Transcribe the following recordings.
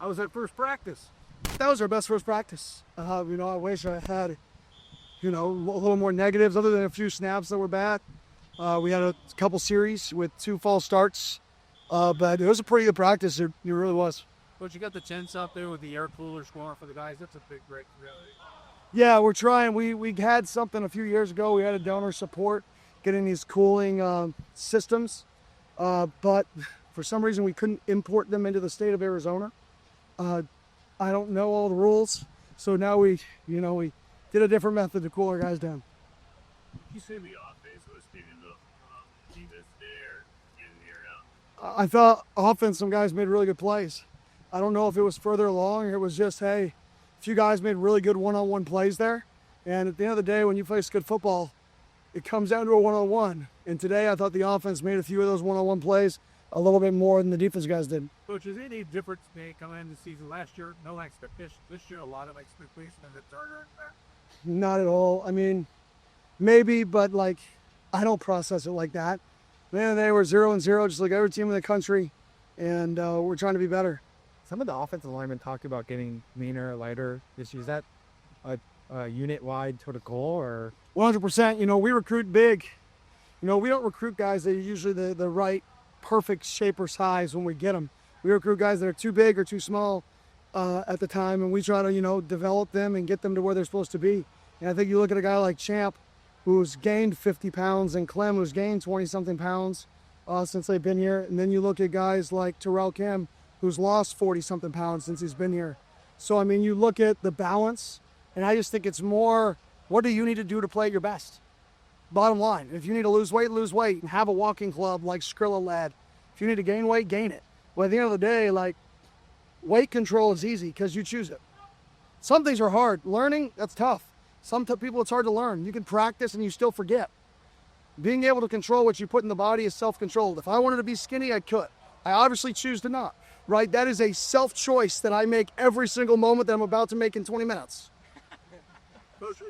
How was that first practice? That was our best first practice. I wish I had, a little more negatives other than a few snaps that were bad. We had a couple series with 2 false starts, but it was a pretty good practice. It really was. Coach, you got the tents out there with the air coolers going for the guys. That's a big break, really. Yeah, we're trying. We had something a few years ago. We had a donor support getting these cooling systems, but for some reason we couldn't import them into the state of Arizona. I don't know all the rules, so now we did a different method to cool our guys down. You say the offense was speaking of defense there, getting the air out. I thought offense, some guys made really good plays. I don't know if it was further along or it was just, hey, a few guys made really good one-on-one plays there. And at the end of the day, when you play good football, it comes down to a one-on-one. And today I thought the offense made a few of those one-on-one plays a little bit more than the defense guys did. Coach, is there any difference coming into the season last year? No expectation. This year, a lot of expectation and the turner. Not at all. I mean, maybe, but I don't process it like that. Man, they were 0-0, just like every team in the country, and we're trying to be better. Some of the offensive linemen talked about getting meaner, lighter this year. Is that a unit-wide sort of goal, or? 100%. We recruit big. We don't recruit guys that are usually the right, perfect shape or size when we get them. We recruit guys that are too big or too small at the time, and we try to, develop them and get them to where they're supposed to be. And I think you look at a guy like Champ, who's gained 50 pounds, and Clem, who's gained 20-something pounds since they've been here. And then you look at guys like Terrell Kim, who's lost 40-something pounds since he's been here. So, I mean, you look at the balance, and I just think it's more, what do you need to do to play at your best? Bottom line, if you need to lose weight, and have a walking club like Skrilla led. If you need to gain weight, gain it. But at the end of the day, weight control is easy because you choose it. Some things are hard. Learning, that's tough. Some people, it's hard to learn. You can practice and you still forget. Being able to control what you put in the body is self-controlled. If I wanted to be skinny, I could. I obviously choose to not, right? That is a self-choice that I make every single moment that I'm about to make in 20 minutes. Coach,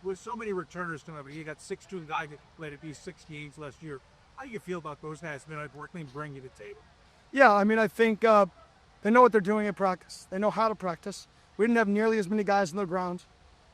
with so many returners coming up, you got 6'2" guy that led it be 6 games last year. How do you feel about those guys being able to work and bring you to the table? Yeah, I mean, I think they know what they're doing at practice. They know how to practice. We didn't have nearly as many guys on the ground,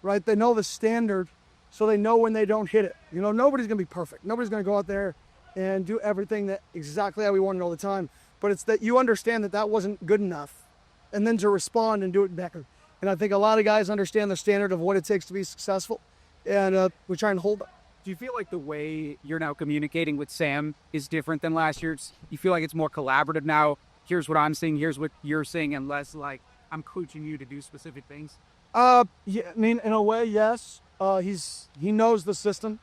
right? They know the standard, so they know when they don't hit it. Nobody's going to be perfect. Nobody's going to go out there and do everything that exactly how we want it all the time. But it's that you understand that wasn't good enough, and then to respond and do it better. And I think a lot of guys understand the standard of what it takes to be successful, and we're trying to hold them. Do you feel like the way you're now communicating with Sam is different than last year? You feel like it's more collaborative now? Here's what I'm saying, here's what you're saying, and less like I'm coaching you to do specific things? Yeah, I mean, in a way, yes. He knows the system,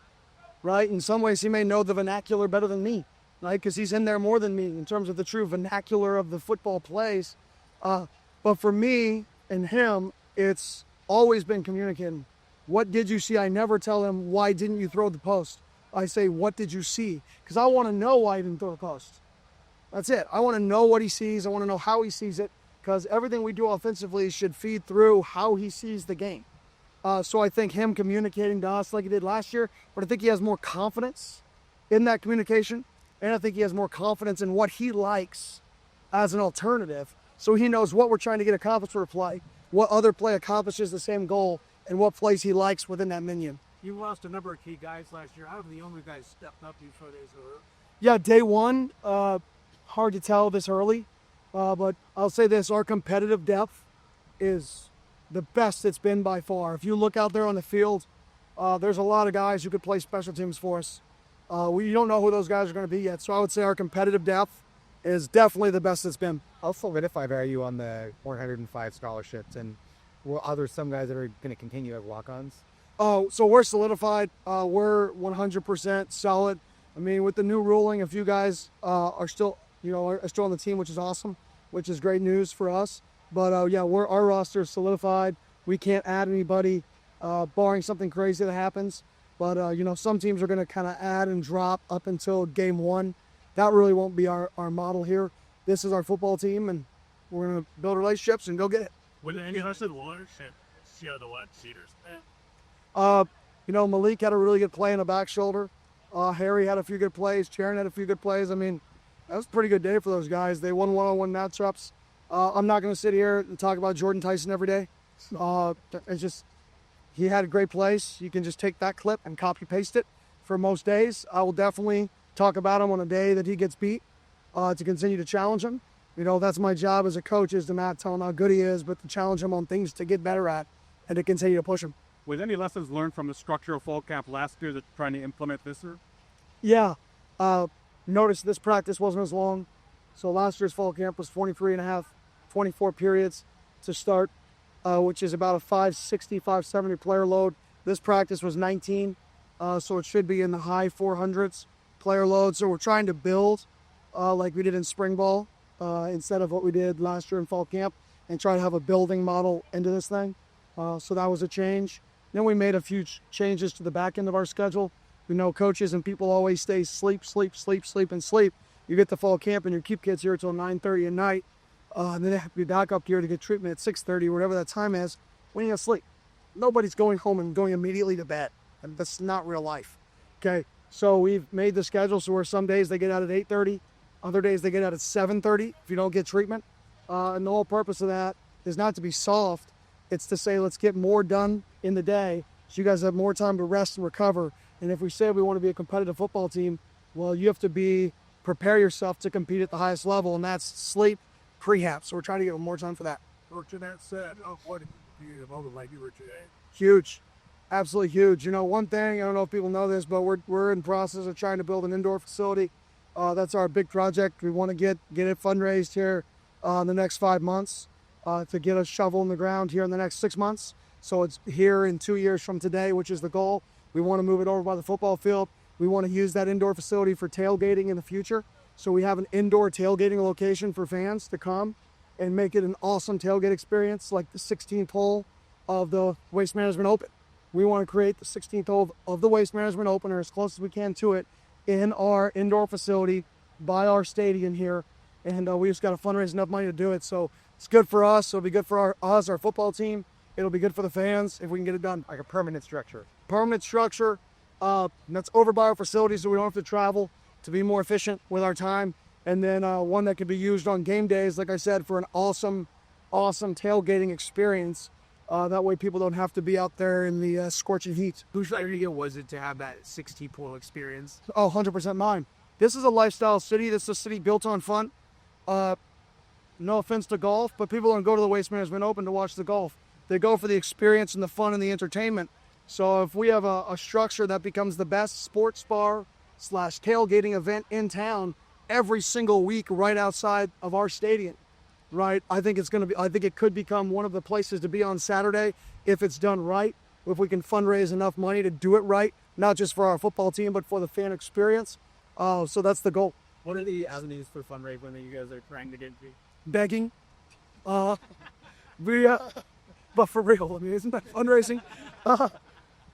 right? In some ways, he may know the vernacular better than me, right? Because he's in there more than me in terms of the true vernacular of the football plays. But for me and him, it's always been communicating. What did you see? I never tell him, why didn't you throw the post? I say, what did you see? Because I want to know why he didn't throw the post. That's it. I want to know what he sees. I want to know how he sees it, because everything we do offensively should feed through how he sees the game. So I think him communicating to us like he did last year, but I think he has more confidence in that communication, and I think he has more confidence in what he likes as an alternative, so he knows what we're trying to get accomplished for a play, what other play accomplishes the same goal, and what plays he likes within that minion. You lost a number of key guys last year. How have the only guys stepped up before days over? Yeah, day one, hard to tell this early, but I'll say this, our competitive depth is the best it's been by far. If you look out there on the field, there's a lot of guys who could play special teams for us. We don't know who those guys are going to be yet, so I would say our competitive depth is definitely the best it's been. How solidified are you on the 405 scholarships, and are there some guys that are going to continue as walk-ons? Oh, so we're solidified. We're 100% solid. I mean, with the new ruling, a few guys are still on the team, which is awesome, which is great news for us. But yeah, our roster is solidified. We can't add anybody, barring something crazy that happens. But some teams are going to kind of add and drop up until game one. That really won't be our model here. This is our football team, and we're going to build relationships and go get it. Were there any hustled watershed? See how the what cheaters? Malik had a really good play in the back shoulder. Harry had a few good plays. Charon had a few good plays. I mean, that was a pretty good day for those guys. They won one-on-one matchups. I'm not going to sit here and talk about Jordan Tyson every day. It's just, he had a great place. You can just take that clip and copy paste it for most days. I will definitely talk about him on a day that he gets beat to continue to challenge him. You know, that's my job as a coach, is to not tell him how good he is, but to challenge him on things to get better at and to continue to push him. Was any lessons learned from the structural fall camp last year that you're trying to implement this year? Yeah. Notice this practice wasn't as long. So last year's fall camp was 23 and a half, 24 periods to start, which is about a 560, 570 player load. This practice was 19, so it should be in the high 400s player load. So we're trying to build like we did in spring ball instead of what we did last year in fall camp, and try to have a building model into this thing. So that was a change. Then we made a few changes to the back end of our schedule. We know coaches and people always stay sleep. You get to fall camp and you keep kids here until 9:30 at night. And then they have to be back up here to get treatment at 6:30, whatever that time is. When you sleep, nobody's going home and going immediately to bed. And that's not real life. Okay, so we've made the schedule so where some days they get out at 8:30, other days they get out at 7:30 if you don't get treatment. And the whole purpose of that is not to be soft. It's to say, let's get more done in the day so you guys have more time to rest and recover. And if we say we want to be a competitive football team, well, you have to prepare yourself to compete at the highest level, and that's sleep, prehab. So we're trying to get more time for that. Coach, that said, what did you motivate you were today? Huge, absolutely huge. You know, one thing, I don't know if people know this, but we're in process of trying to build an indoor facility. That's our big project. We want to get it fundraised here in the next 5 months to get a shovel in the ground here in the next 6 months. So it's here in 2 years from today, which is the goal. We want to move it over by the football field. We want to use that indoor facility for tailgating in the future. So we have an indoor tailgating location for fans to come and make it an awesome tailgate experience, like the 16th hole of the Waste Management Open. We want to create the 16th hole of the Waste Management Open, or as close as we can to it, in our indoor facility by our stadium here. And we just got to fundraise enough money to do it. So it's good for us. It'll be good for our football team. It'll be good for the fans if we can get it done. Like a permanent structure. Permanent structure. That's over by our facilities, so we don't have to travel, to be more efficient with our time. And then one that can be used on game days, like I said, for an awesome tailgating experience. That way people don't have to be out there in the scorching heat. Whose idea was it to have that 60-pool experience? Oh, 100% mine. This is a lifestyle city. This is a city built on fun. No offense to golf, but people don't go to the Waste Management Open to watch the golf. They go for the experience and the fun and the entertainment. So if we have a structure that becomes the best sports bar / tailgating event in town every single week right outside of our stadium, right? I think it could become one of the places to be on Saturday if it's done right. If we can fundraise enough money to do it right, not just for our football team, but for the fan experience. So that's the goal. What are the avenues for fundraising that you guys are trying to get to? Begging. But for real, I mean, isn't that fundraising?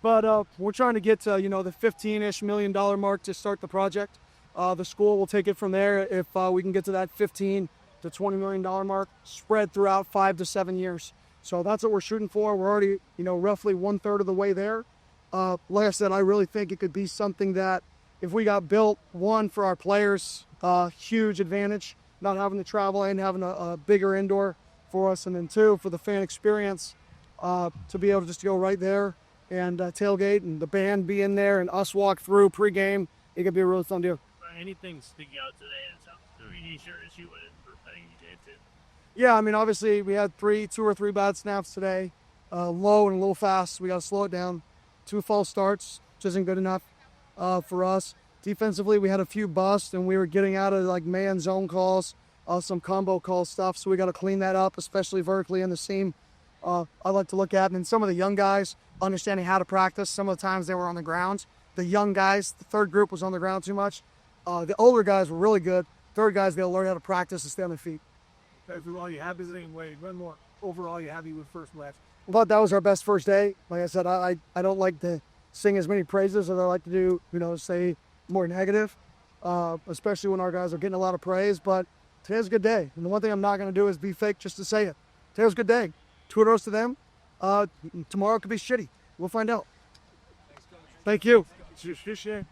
But we're trying to get to, the $15-ish million mark to start the project. The school will take it from there if we can get to that $15 to $20 million mark, spread throughout 5 to 7 years. So that's what we're shooting for. We're already, roughly 1/3 of the way there. Like I said, I really think it could be something that if we got built, one, for our players, huge advantage, not having to travel and having a bigger indoor for us, and then two, for the fan experience, to be able to just go right there and tailgate and the band be in there and us walk through pregame. It could be a really fun deal. Anything sticking out today in terms of any sure issue with it for playing you did? Yeah, I mean, obviously we had 2 or 3 bad snaps today, low and a little fast. We got to slow it down. 2 false starts, which isn't good enough for us. Defensively, we had a few busts, and we were getting out of like man zone calls, some combo call stuff. So we got to clean that up, especially vertically in the seam. I like to look at, and then some of the young guys understanding how to practice. Some of the times they were on the ground. The young guys, the third group was on the ground too much. The older guys were really good. Third guys, they'll learn how to practice and stay on their feet. Overall, you happy with Wade? One more. Overall, you happy with first left? But that was our best first day. Like I said, I don't like to sing as many praises as I like to do, say more negative, especially when our guys are getting a lot of praise. But today's a good day. And the one thing I'm not going to do is be fake just to say it. Today's a good day. Kudos to them. Tomorrow could be shitty. We'll find out. Thank you. Shit.